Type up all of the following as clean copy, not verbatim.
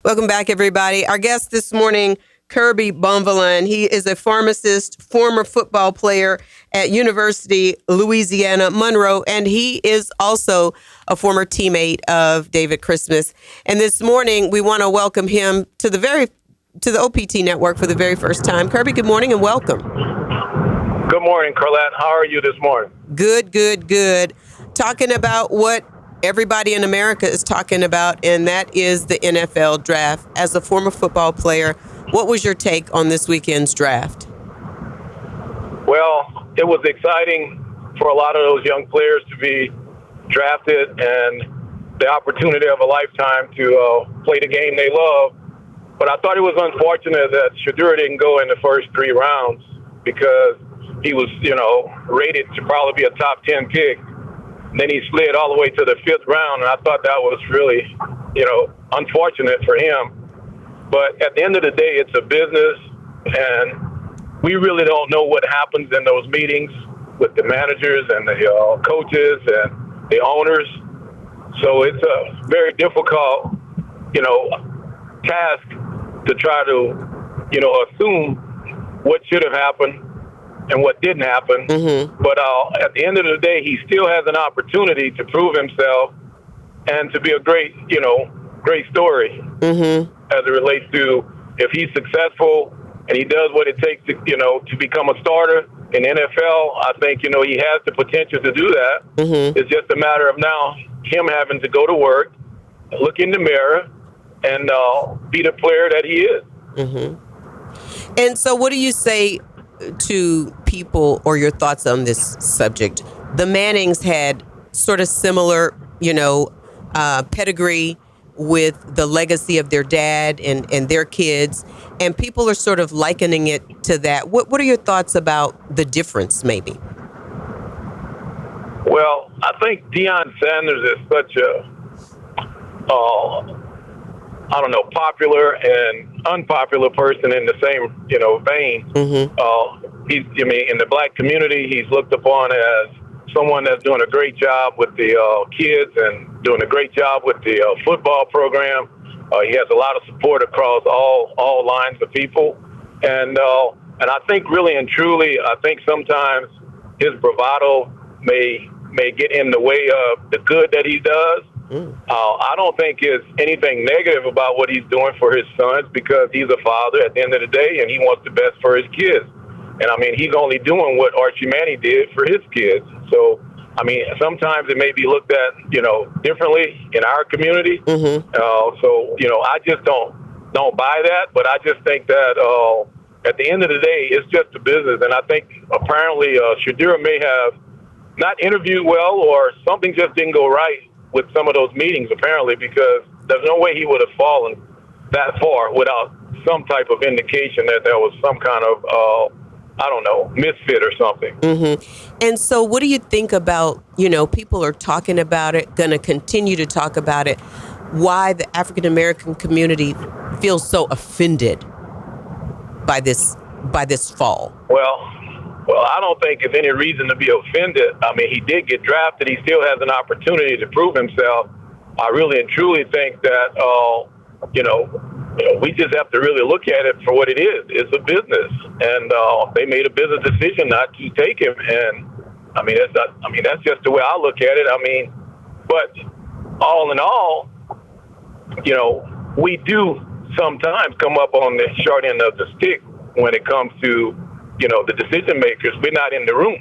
Welcome back, everybody. Our guest this morning, Kirby Bonvillian. He is a pharmacist, former football player at University Louisiana Monroe, and he is also a former teammate of David Christmas. And this morning, we want to welcome him to the OPT network for the very first time. Kirby, good morning and welcome. Good morning, Carlette. How are you this morning? Good. Talking about what everybody in America is talking about, and that is the NFL draft. As a former football player, what was your take on this weekend's draft? Well, it was exciting for a lot of those young players to be drafted and the opportunity of a lifetime to play the game they love. But I thought it was unfortunate that Shedeur didn't go in the first 3 rounds because he was, rated to probably be a top 10 pick. Then he slid all the way to the 5th round, and I thought that was really, unfortunate for him. But at the end of the day, it's a business, and we really don't know what happens in those meetings with the managers and the coaches and the owners. So it's a very difficult, task to try to, assume what should have happened and what didn't happen. Mm-hmm. But at the end of the day, he still has an opportunity to prove himself and to be a great story as it relates to if he's successful and he does what it takes to become a starter in the NFL. I think, he has the potential to do that. Mm-hmm. It's just a matter of now him having to go to work, look in the mirror, and be the player that he is. Mm-hmm. And so what do you say to people, or your thoughts on this subject? The Mannings had sort of similar, pedigree with the legacy of their dad and their kids, and people are sort of likening it to that. What are your thoughts about the difference, maybe? Well, I think Deion Sanders is such a, popular and unpopular person in the same, vein. Mm-hmm. He's, in the black community, he's looked upon as someone that's doing a great job with the kids and doing a great job with the football program. He has a lot of support across all lines of people, and I think really and truly, I think sometimes his bravado may get in the way of the good that he does. I don't think it's anything negative about what he's doing for his sons, because he's a father at the end of the day, and he wants the best for his kids. And he's only doing what Archie Manning did for his kids. So, sometimes it may be looked at, differently in our community. Mm-hmm. I just don't buy that. But I just think that at the end of the day, it's just a business. And I think apparently Shedeur may have not interviewed well, or something just didn't go right with some of those meetings, apparently, because there's no way he would have fallen that far without some type of indication that there was some kind of misfit or something. Mm-hmm. And so what do you think about, people are talking about it, going to continue to talk about it, why the African-American community feels so offended by this fall? Well, I don't think there's any reason to be offended. He did get drafted. He still has an opportunity to prove himself. I really and truly think that, we just have to really look at it for what it is. It's a business, and they made a business decision not to take him. And that's just the way I look at it. But all in all, we do sometimes come up on the short end of the stick when it comes to, the decision makers. We're not in the room,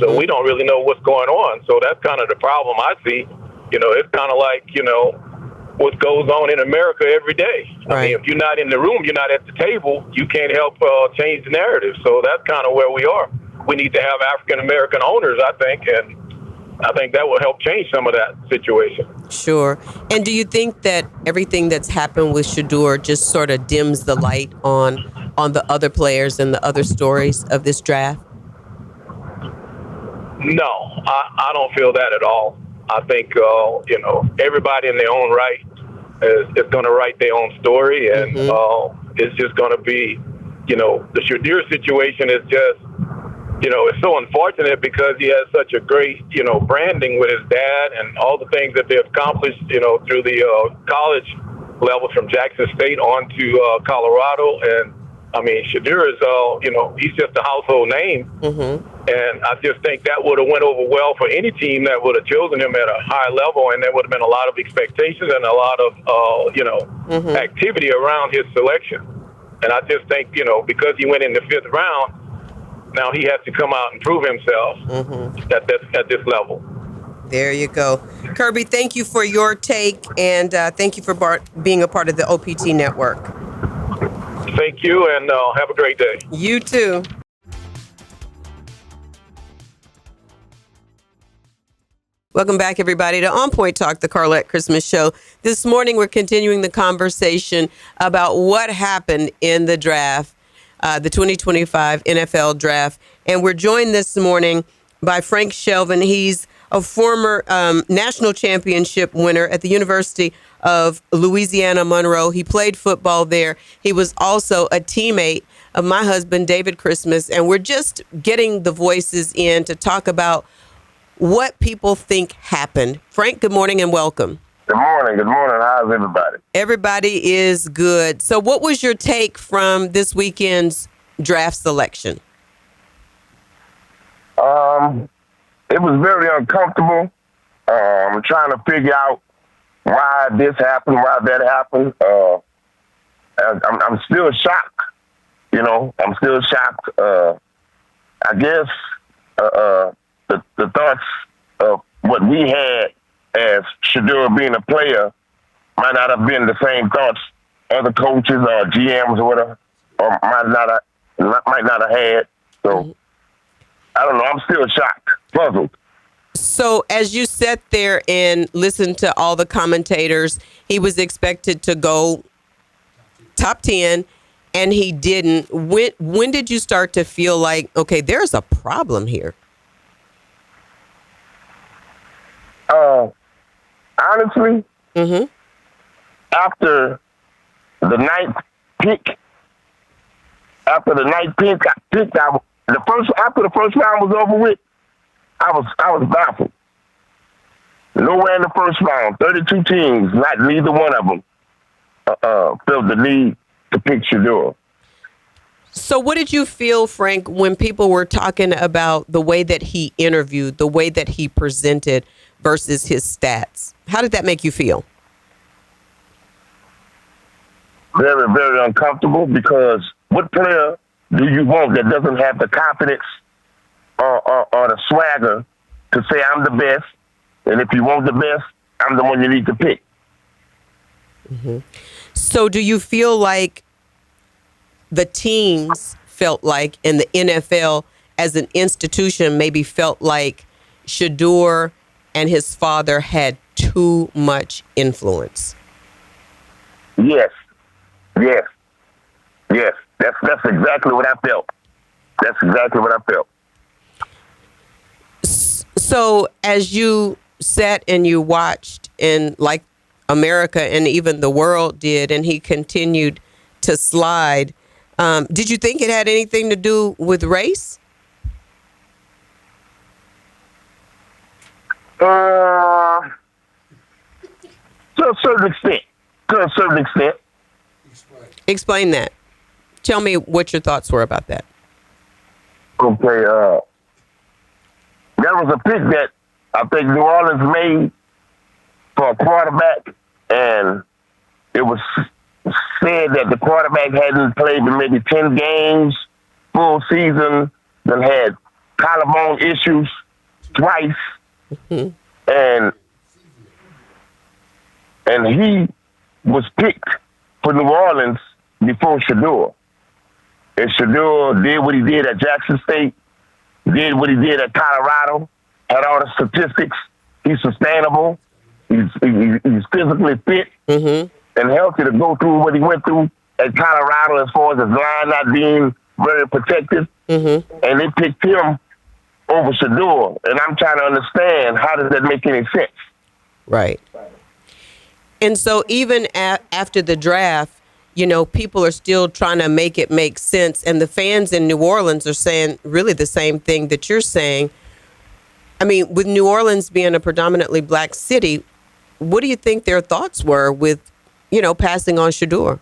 so we don't really know what's going on. So that's kind of the problem I see. It's kind of like, what goes on in America every day. Right. If you're not in the room, you're not at the table, you can't help change the narrative. So that's kind of where we are. We need to have African-American owners, I think, and I think that will help change some of that situation. Sure. And do you think that everything that's happened with Shedeur just sort of dims the light on the other players and the other stories of this draft? No, I don't feel that at all. I think, everybody in their own right is going to write their own story, and it's just going to be, the Shedeur situation is just, it's so unfortunate because he has such a great, branding with his dad and all the things that they've accomplished, through the college levels from Jackson State on to Colorado. And, I mean, Shadur is, he's just a household name. And I just think that would have went over well for any team that would have chosen him at a high level, and there would have been a lot of expectations and a lot of, activity around his selection. And I just think, because he went in the 5th round, now he has to come out and prove himself at this level. There you go. Kirby, thank you for your take, and thank you for being a part of the OPT network. Thank you, and have a great day. You too. Welcome back, everybody, to On Point Talk, the Carlette Christmas Show. This morning, we're continuing the conversation about what happened in the draft, the 2025 NFL draft. And we're joined this morning by Frank Shelvin. He's a former national championship winner at the University of Louisiana Monroe. He played football there. He was also a teammate of my husband, David Christmas. And we're just getting the voices in to talk about what people think happened. Frank, good morning and welcome. Good morning. Good morning. How's everybody? Everybody is good. So what was your take from this weekend's draft selection? It was very uncomfortable. I'm trying to figure out why this happened, why that happened. I'm still shocked. I'm still shocked. I guess the thoughts of what we had as Shadur being a player might not have been the same thoughts other coaches or GMs or whatever, or might not have had. So I don't know. I'm still shocked, puzzled. So as you sat there and listened to all the commentators, he was expected to go top 10, and he didn't. When did you start to feel like, okay, there's a problem here? Honestly, after the ninth pick, after the first round was over with, I was baffled. Nowhere in the first round, 32 teams, not neither one of them felt the need to pick Shadur. So what did you feel, Frank, when people were talking about the way that he interviewed, the way that he presented versus his stats? How did that make you feel? Very, very uncomfortable, because what player do you want that doesn't have the confidence or the swagger to say, I'm the best, and if you want the best, I'm the one you need to pick? So do you feel like the teams felt like, and the NFL as an institution maybe felt like Shadur and his father had too much influence? Yes. That's exactly what I felt. So as you sat and you watched, and like America and even the world did, and he continued to slide, did you think it had anything to do with race? To a certain extent. Explain that. Tell me what your thoughts were about that. Okay, there was a pick that I think New Orleans made for a quarterback, and it was said that the quarterback hadn't played in maybe 10 games, full season, then had collarbone issues twice, and he was picked for New Orleans before Shadur. And Shadur did what he did at Jackson State, did what he did at Colorado, had all the statistics. He's sustainable. He's physically fit and healthy to go through what he went through at Colorado as far as his line not being very protected. And they picked him over Shadur. And I'm trying to understand, how does that make any sense? Right. And so even after the draft, people are still trying to make it make sense. And the fans in New Orleans are saying really the same thing that you're saying. I mean, with New Orleans being a predominantly black city, what do you think their thoughts were with passing on Shedeur?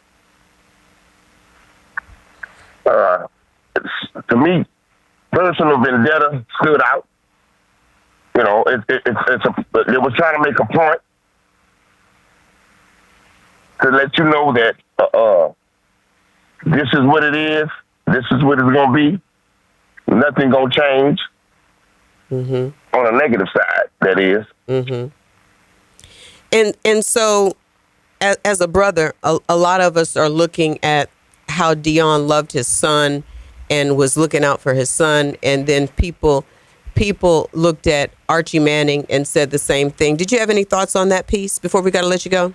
To me, personal vendetta stood out. It was trying to make a point to let you know that this is what it is. This is what it's going to be. Nothing going to change. Mm-hmm. On a negative side, that is. Mm-hmm. And so, as a brother, a lot of us are looking at how Deion loved his son and was looking out for his son, and then people looked at Archie Manning and said the same thing. Did you have any thoughts on that piece before we got to let you go?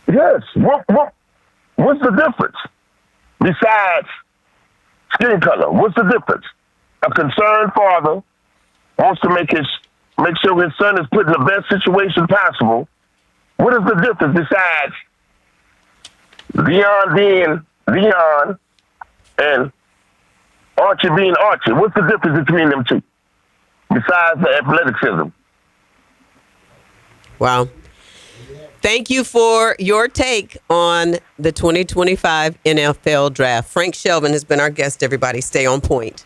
Yes. What's the difference besides skin color? What's the difference? A concerned father wants to make sure his son is put in the best situation possible. What is the difference besides Deion being Deion and Archie being Archie? What's the difference between them two besides the athleticism? Wow. Thank you for your take on the 2025 NFL Draft. Frank Shelvin has been our guest, everybody. Stay on point.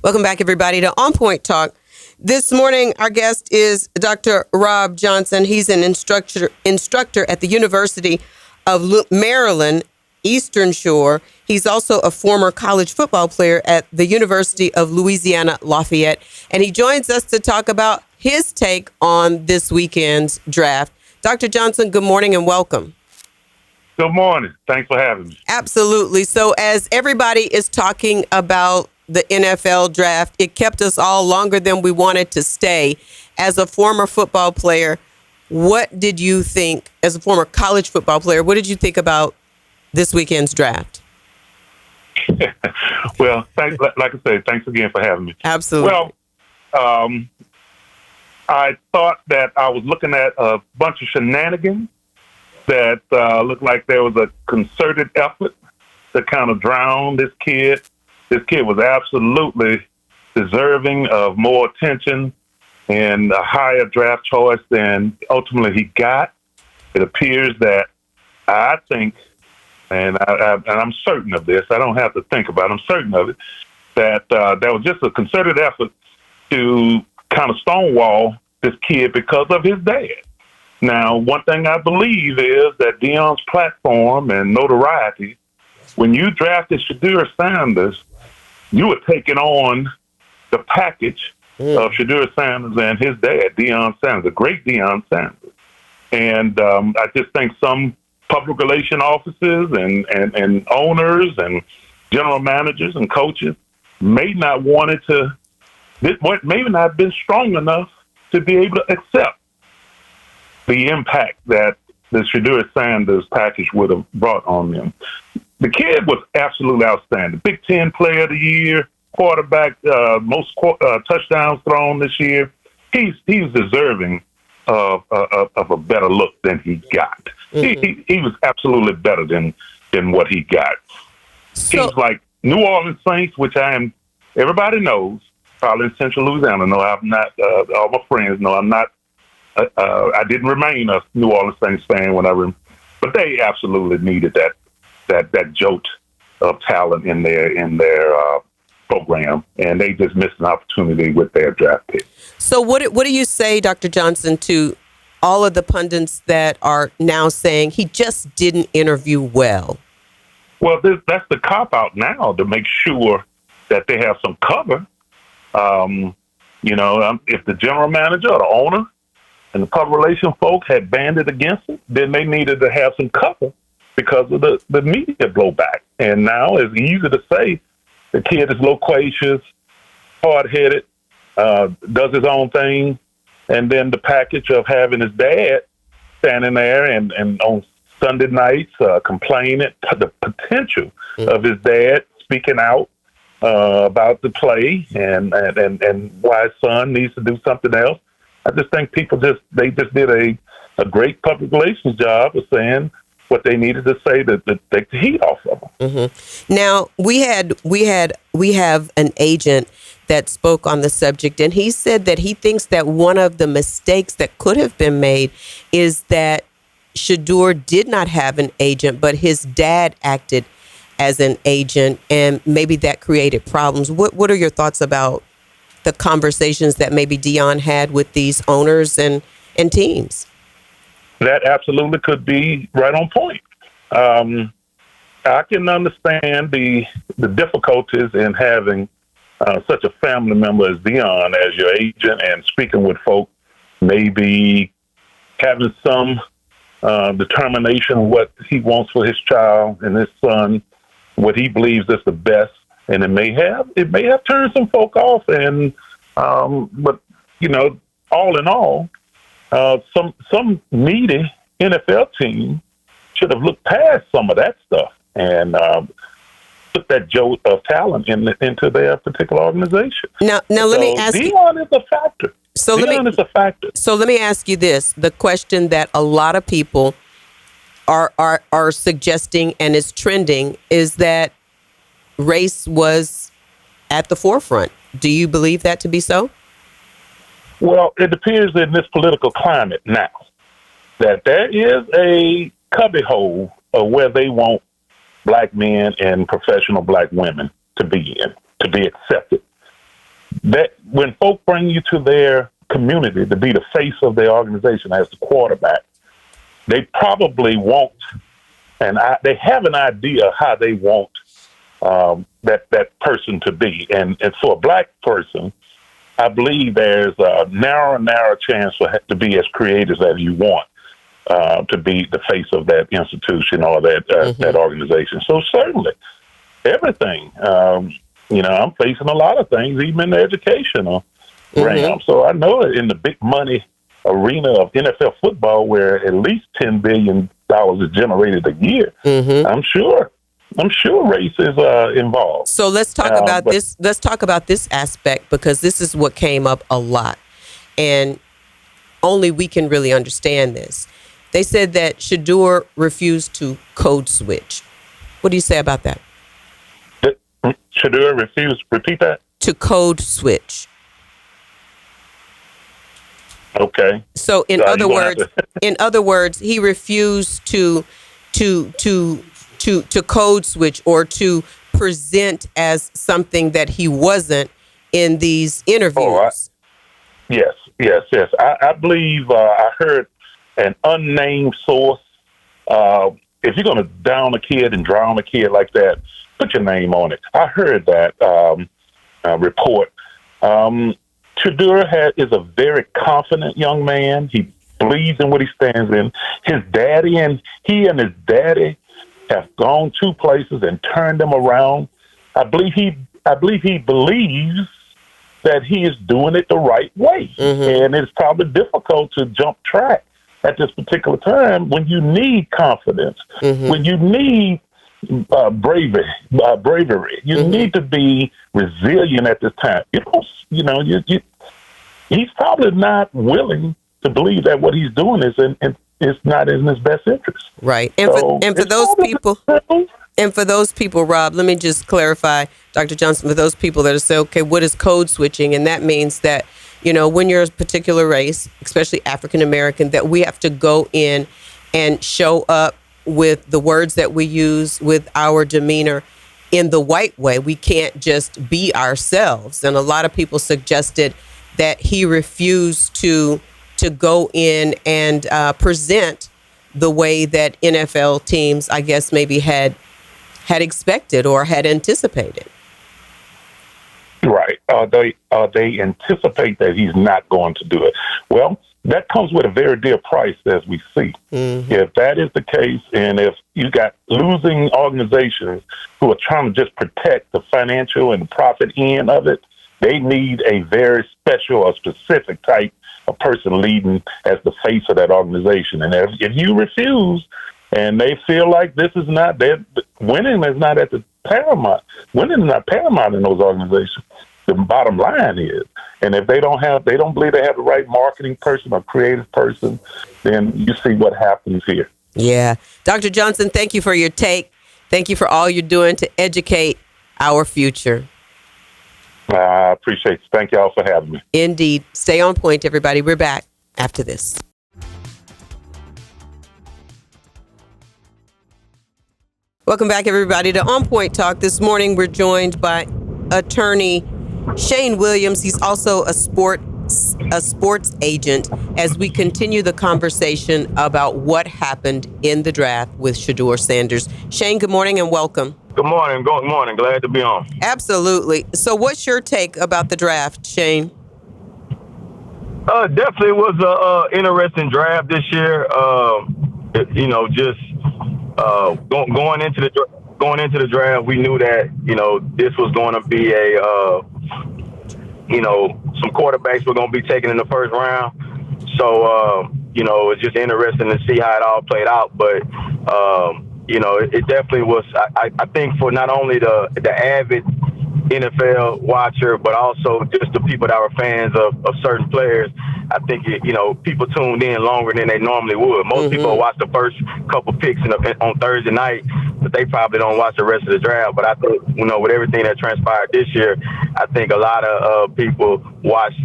Welcome back, everybody, to On Point Talk. This morning, our guest is Dr. Rob Johnson. He's an instructor at the University of Maryland, Eastern Shore. He's also a former college football player at the University of Louisiana Lafayette. And he joins us to talk about his take on this weekend's draft. Dr. Johnson, good morning and welcome. Good morning. Thanks for having me. Absolutely. So as everybody is talking about the NFL draft, it kept us all longer than we wanted to stay. As a former football player, what did you think, as a former college football player, what did you think about this weekend's draft? Well, like I said, thanks again for having me. Absolutely. Well, I thought that I was looking at a bunch of shenanigans that looked like there was a concerted effort to kind of drown this kid. This kid was absolutely deserving of more attention and a higher draft choice than ultimately he got. It appears that I think, and I'm certain of this, I don't have to think about it, I'm certain of it, that there was just a concerted effort to kind of stonewall this kid because of his dad. Now, one thing I believe is that Deion's platform and notoriety, when you drafted Shedeur Sanders, you were taking on the package of Shedeur Sanders and his dad, Deion Sanders, the great Deion Sanders. And I just think some public relation offices and owners and general managers and coaches may not maybe not been strong enough to be able to accept the impact that the Shedeur Sanders package would have brought on them. The kid was absolutely outstanding. Big Ten Player of the Year, quarterback, most touchdowns thrown this year. He's deserving of a better look than he got. Mm-hmm. He was absolutely better than what he got. He's like New Orleans Saints, which everybody knows, probably in Central Louisiana. No, I'm not. All my friends know I'm not. I didn't remain a New Orleans Saints fan but they absolutely needed that jolt of talent in their program, and they just missed an opportunity with their draft pick. So what do you say, Dr. Johnson, to all of the pundits that are now saying he just didn't interview well? Well, that's the cop-out now, to make sure that they have some cover. If the general manager or the owner and the public relation folk had banded against it, then they needed to have some cover because of the media blowback. And now it's easy to say the kid is loquacious, hard-headed, does his own thing, and then the package of having his dad standing there and on Sunday nights complaining the potential of his dad speaking out about the play and why his son needs to do something else. I just think people did a great public relations job of saying what they needed to say to take the heat off of them. Mm-hmm. Now we have an agent that spoke on the subject, and he said that he thinks that one of the mistakes that could have been made is that Shedeur did not have an agent, but his dad acted as an agent, and maybe that created problems. What are your thoughts about the conversations that maybe Deion had with these owners and teams? That absolutely could be right on point. I can understand the difficulties in having such a family member as Deion as your agent and speaking with folk, maybe having some determination of what he wants for his child and his son, what he believes is the best, and it may have turned some folk off. And but all in all, some needy NFL team should have looked past some of that stuff and put that jolt of talent into their particular organization. Now let me ask you. Deion is a factor. Deion is a factor. So let me ask you this: the question that a lot of people are suggesting and is trending is that race was at the forefront. Do you believe that to be so? Well, it appears in this political climate now that there is a cubbyhole of where they want black men and professional black women to be in, to be accepted. That when folk bring you to their community to be the face of their organization as the quarterback, they probably want, and they have an idea of how they want that person to be. And for a black person, I believe there's a narrow chance to be as creative as you want to be the face of that institution or that organization. So certainly, everything. I'm facing a lot of things, even in the educational realm. So I know in the big money arena of NFL football, where at least $10 billion is generated a year, I'm sure race is involved. So let's talk about this. Let's talk about this aspect, because this is what came up a lot, and only we can really understand this. They said that Shedeur refused to code switch. What do you say about that? Shedeur refused. Repeat that. To code switch. Okay. So in other words, he refused to code switch or to present as something that he wasn't in these interviews. Yes. I believe I heard an unnamed source. If you're going to down a kid and drown a kid like that, put your name on it. I heard that report. Shedeur is a very confident young man. He believes in what he stands in. He and his daddy have gone to places and turned them around. I believe he believes that he is doing it the right way. And it's probably difficult to jump track at this particular time when you need confidence, when you need bravery. You need to be resilient at this time. He's probably not willing to believe that what he's doing is not in his best interest. Right. And for those people, Rob, let me just clarify, Dr. Johnson, for those people that are saying, okay, what is code switching? And that means that, when you're a particular race, especially African American, that we have to go in and show up with the words that we use, with our demeanor in the white way. We can't just be ourselves. And a lot of people suggested that he refused to go in and present the way that NFL teams, I guess, maybe had expected or had anticipated. Right. They anticipate that he's not going to do it. Well, that comes with a very dear price, as we see. If that is the case, and if you got losing organizations who are trying to just protect the financial and profit end of it, they need a very special or specific type of person leading as the face of that organization. And if you refuse, and they feel like this is not winning is not at the paramount. Winning is not paramount in those organizations. The bottom line is, and if they don't believe they have the right marketing person or creative person, then you see what happens here. Yeah. Dr. Johnson, thank you for your take. Thank you for all you're doing to educate our future. I appreciate it. Thank y'all for having me. Indeed. Stay on point, everybody. We're back after this. Welcome back, everybody, to On Point Talk. This morning, we're joined by attorney Shane Williams. He's also a sports agent as we continue the conversation about what happened in the draft with Shedeur Sanders. Shane, good morning and welcome. Good morning. Good morning. Glad to be on. Absolutely. So what's your take about the draft, Shane? Definitely was a interesting draft this year. Going into the draft, we knew that this was going to be some quarterbacks were going to be taken in the first round. So it's just interesting to see how it all played out. But it definitely was. I think for not only the avid NFL watcher, but also just the people that were fans of certain players. I think people tuned in longer than they normally would. Most people watch the first couple picks on Thursday night, but they probably don't watch the rest of the draft. But I think with everything that transpired this year, I think a lot of people watched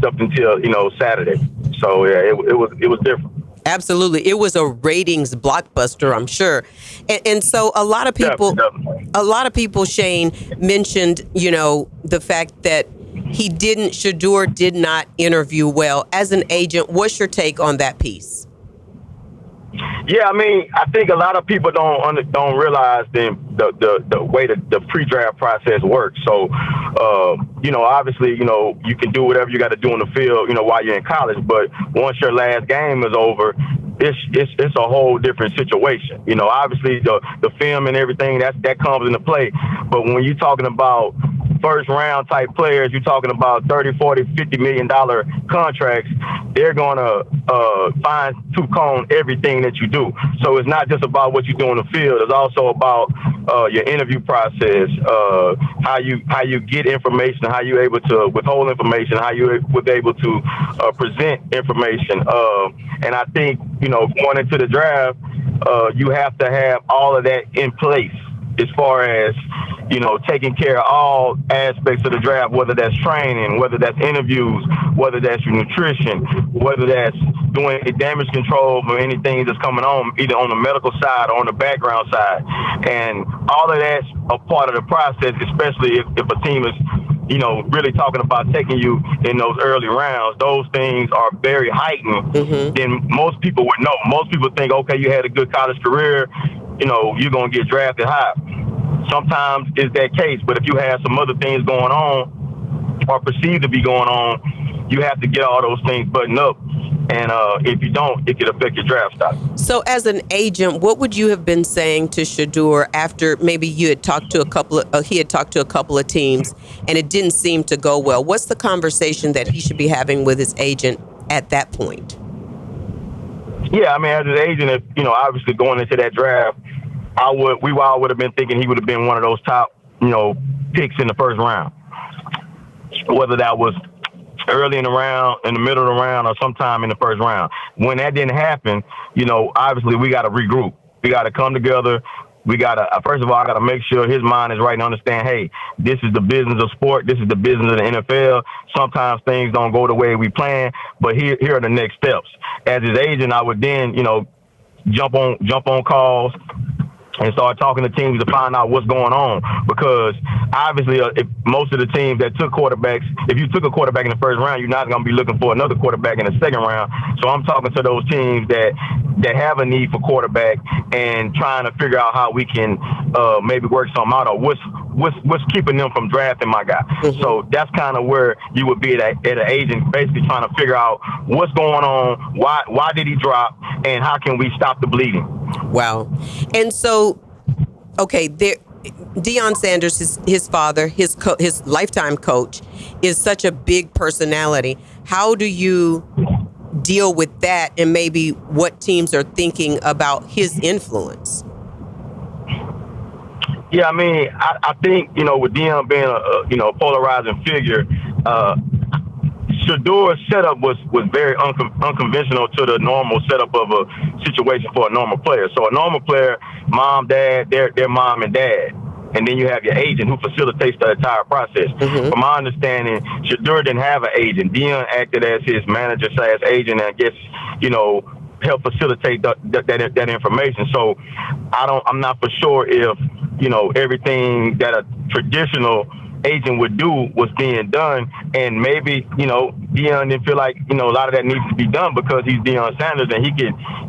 up until Saturday. So yeah, it was different. Absolutely. It was a ratings blockbuster, I'm sure. And so a lot of people, Shane, mentioned, the fact that Shedeur did not interview well. As an agent, what's your take on that piece? Yeah, I think a lot of people don't realize the way the pre-draft process works. So, obviously, you can do whatever you got to do on the field, while you're in college. But once your last game is over, it's a whole different situation. Obviously the film and everything that comes into play. But when you're talking about first round type players, you're talking about $30, $40, $50 million contracts. They're going to fine tooth comb everything that you do. So it's not just about what you do on the field. It's also about your interview process, how you get information, how you're able to withhold information, how you were able to present information. And I think, going into the draft, you have to have all of that in place as far as, taking care of all aspects of the draft, whether that's training, whether that's interviews, whether that's your nutrition, whether that's doing damage control for anything that's coming on, either on the medical side or on the background side. And all of that's a part of the process, especially if a team is, really talking about taking you in those early rounds. Those things are very heightened than most people would know. Most people think, okay, you had a good college career, you're going to get drafted high. Sometimes it's that case, but if you have some other things going on or perceived to be going on, you have to get all those things buttoned up. And if you don't, it could affect your draft stock. So as an agent, what would you have been saying to Shedeur after maybe he had talked to a couple of teams and it didn't seem to go well? What's the conversation that he should be having with his agent at that point? Yeah, as an agent, if, obviously going into that draft, we all would have been thinking he would have been one of those top, picks in the first round. Whether that was early in the round, in the middle of the round, or sometime in the first round. When that didn't happen, obviously we got to regroup. We got to come together. We got to, first of all, I got to make sure his mind is right and understand, hey, this is the business of sport. This is the business of the NFL. Sometimes things don't go the way we plan, but here are the next steps. As his agent, I would then, jump on calls and start talking to teams to find out what's going on. Because obviously, if most of the teams that took quarterbacks, if you took a quarterback in the first round, you're not going to be looking for another quarterback in the second round. So I'm talking to those teams that have a need for quarterback and trying to figure out how we can maybe work something out, or what's keeping them from drafting my guy. So that's kind of where you would be at an agent, basically trying to figure out what's going on, why did he drop, and how can we stop the bleeding. Wow. And so, okay, Deion Sanders, his father, his lifetime coach, is such a big personality. How do you deal with that, and maybe what teams are thinking about his influence? Yeah, I think, with Deion being a polarizing figure, Shedeur's setup was very unconventional to the normal setup of a situation for a normal player. So a normal player, mom, dad, their mom and dad. and then you have your agent who facilitates the entire process. From my understanding, Shedeur didn't have an agent. Dion acted as his manager / agent, and I guess, help facilitate that information. So I'm not for sure if, everything that a traditional agent would do was being done, and maybe, Dion didn't feel like, a lot of that needs to be done because he's Deion Sanders and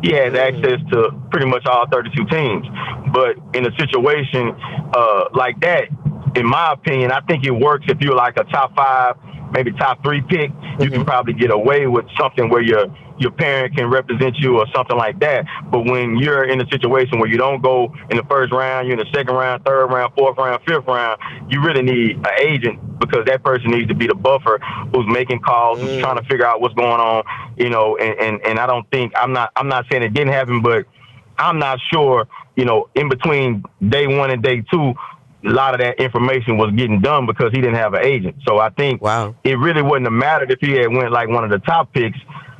he has access to pretty much all 32 teams. But in a situation like that, in my opinion, I think it works if you're like a top 5, maybe top 3 pick. You can probably get away with something where your parent can represent you or something like that. But when you're in a situation where you don't go in the first round, you're in the second round, third round, fourth round, fifth round, you really need an agent, because that person needs to be the buffer who's making calls, who's trying to figure out what's going on, and I don't think, I'm not saying it didn't happen, but I'm not sure, in between day 1 and day 2, a lot of that information was getting done because he didn't have an agent. So I think it really wouldn't have mattered if he had went like one of the top picks,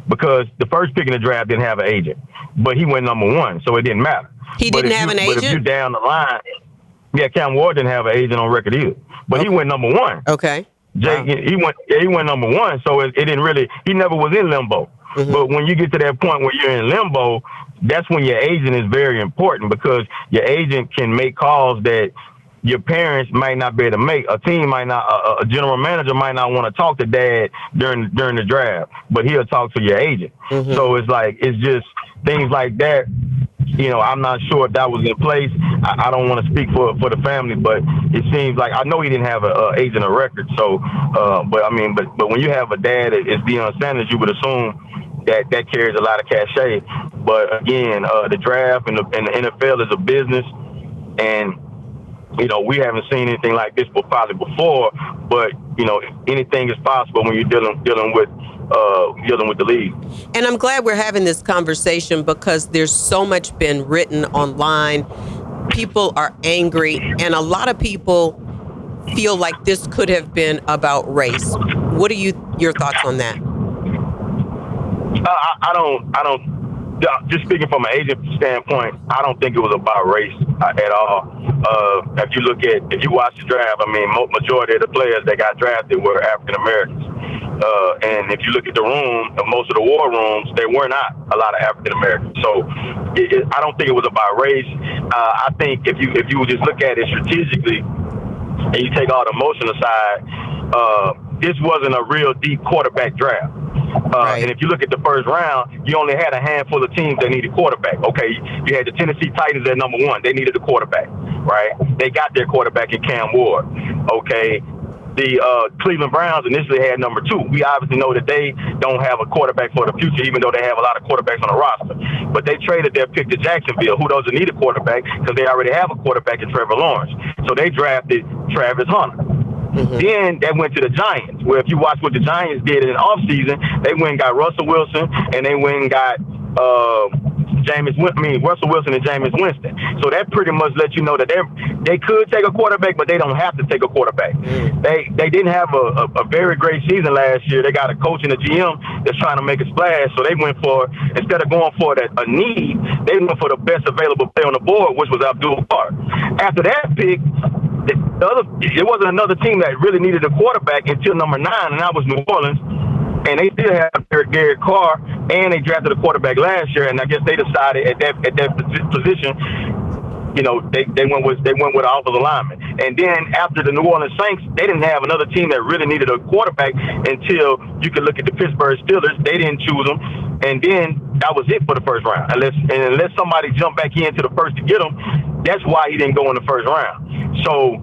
because the first pick in the draft didn't have an agent, but he went number 1, so it didn't matter. He didn't have an agent? But if you're down the line, Cam Ward didn't have an agent on record either, but he went number 1. Okay. He went number 1, so it didn't really, he never was in limbo. But when you get to that point where you're in limbo, that's when your agent is very important, because your agent can make calls that your parents might not be able to make. A team might not, a general manager might not want to talk to dad during the draft, but he'll talk to your agent. So it's just things like that. I'm not sure if that was in place. I don't want to speak for the family, but it seems like, I know he didn't have an agent of record. So, but when you have a dad as Deion Sanders, you would assume that carries a lot of cachet. But again, the draft and the NFL is a business, and we haven't seen anything like this probably before, but anything is possible when you're dealing with the league. And I'm glad we're having this conversation, because there's so much been written online. People are angry, and a lot of people feel like this could have been about race. What are your thoughts on that? I don't. Just speaking from an agent standpoint, I don't think it was about race at all. If you watch the draft, majority of the players that got drafted were African Americans. And if you look at the room, most of the war rooms, there were not a lot of African Americans. So I don't think it was about race. I think if you would just look at it strategically and you take all the emotion aside, this wasn't a real deep quarterback draft. And if you look at the first round, you only had a handful of teams that needed quarterback. Okay, you had the Tennessee Titans at number 1. They needed a quarterback, right? They got their quarterback in Cam Ward. Okay, the Cleveland Browns initially had number 2. We obviously know that they don't have a quarterback for the future, even though they have a lot of quarterbacks on the roster. But they traded their pick to Jacksonville, who doesn't need a quarterback because they already have a quarterback in Trevor Lawrence. So they drafted Travis Hunter. Then that went to the Giants, where if you watch what the Giants did in the offseason, they went and got Russell Wilson, and they went and got Russell Wilson and Jameis Winston. So that pretty much lets you know that they could take a quarterback, but they don't have to take a quarterback. They didn't have a very great season last year. They got a coach and a GM that's trying to make a splash. So they went for, instead of going for a need, they went for the best available player on the board, which was Abdul-Jabbar. After that pick, there wasn't another team that really needed a quarterback until number 9, and that was New Orleans. And they still have Derek Carr, and they drafted a quarterback last year. And I guess they decided at that position, they went with an offensive lineman. And then after the New Orleans Saints, they didn't have another team that really needed a quarterback until you could look at the Pittsburgh Steelers. They didn't choose them, and then that was it for the first round. Unless somebody jumped back into the first to get him, that's why he didn't go in the first round. So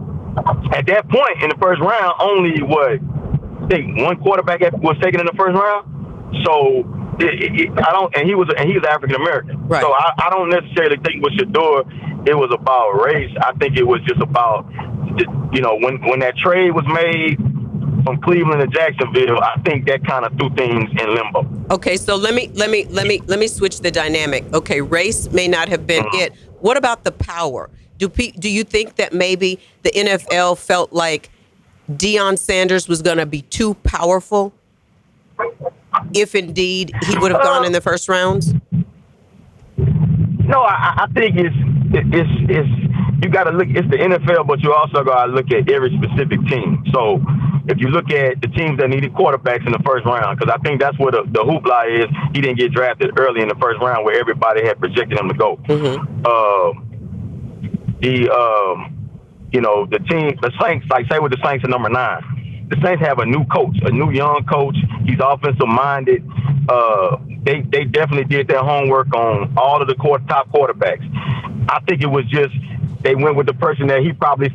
at that point in the first round, only one quarterback was taken in the first round. So he was African American. Right. So I don't necessarily think with Shedeur it was about race. I think it was just about, when that trade was made from Cleveland to Jacksonville, I think that kind of threw things in limbo. Okay, so let me switch the dynamic. Okay, race may not have been it. What about the power? Do you think that maybe the NFL felt like Deion Sanders was going to be too powerful if indeed he would have gone in the first rounds? No, I think you got to look. It's the NFL, but you also got to look at every specific team. So if you look at the teams that needed quarterbacks in the first round, because I think that's where the hoopla is. He didn't get drafted early in the first round where everybody had projected him to go. The team, the Saints, like say with the Saints at number 9, the Saints have a new coach, a new young coach. He's offensive minded. They definitely did their homework on all of the top quarterbacks. I think it was just they went with the person that he probably,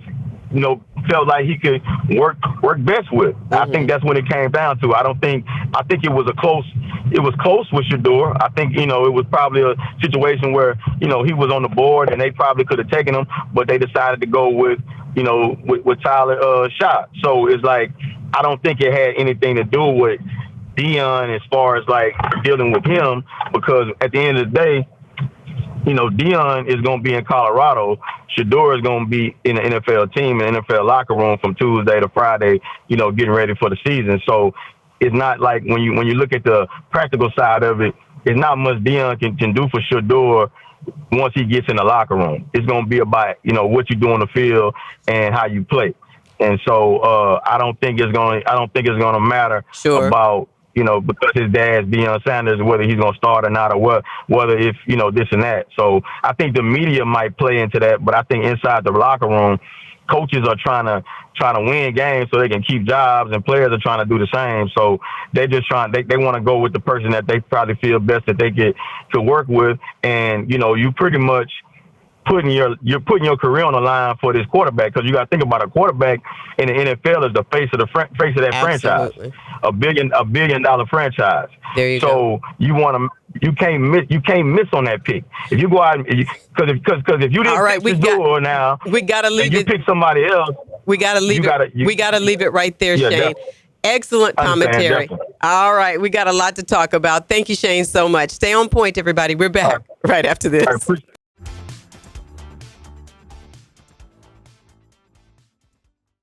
felt like he could work best with. I think that's when it came down to. I think it was close with Shador. I think, it was probably a situation where, he was on the board and they probably could have taken him, but they decided to go with Tyler Shot. So it's like, I don't think it had anything to do with Deion as far as like dealing with him, because at the end of the day, Deion is going to be in Colorado. Shador is going to be in the NFL team, in the NFL locker room from Tuesday to Friday, getting ready for the season. So it's not like when you look at the practical side of it, it's not much Deion can do for Shador once he gets in the locker room. It's going to be about, what you do on the field and how you play. And so I don't think it's going to matter about, because his dad's Deion Sanders, whether he's going to start or not, or whether if, this and that. So I think the media might play into that, but I think inside the locker room, coaches are trying to win games so they can keep jobs, and players are trying to do the same. So they just they want to go with the person that they probably feel best that they could work with. And, you pretty much you're putting your career on the line for this quarterback, because you got to think about a quarterback in the NFL is the face of that franchise, a $1 billion franchise. There you go. So you can't miss on that pick. If you go out because if you didn't pick the door now, we gotta leave you pick somebody else. We gotta leave we gotta leave it right there, Shane. Definitely. Excellent commentary. Definitely. All right, we got a lot to talk about. Thank you, Shane, so much. Stay on point, everybody. We're back right after this.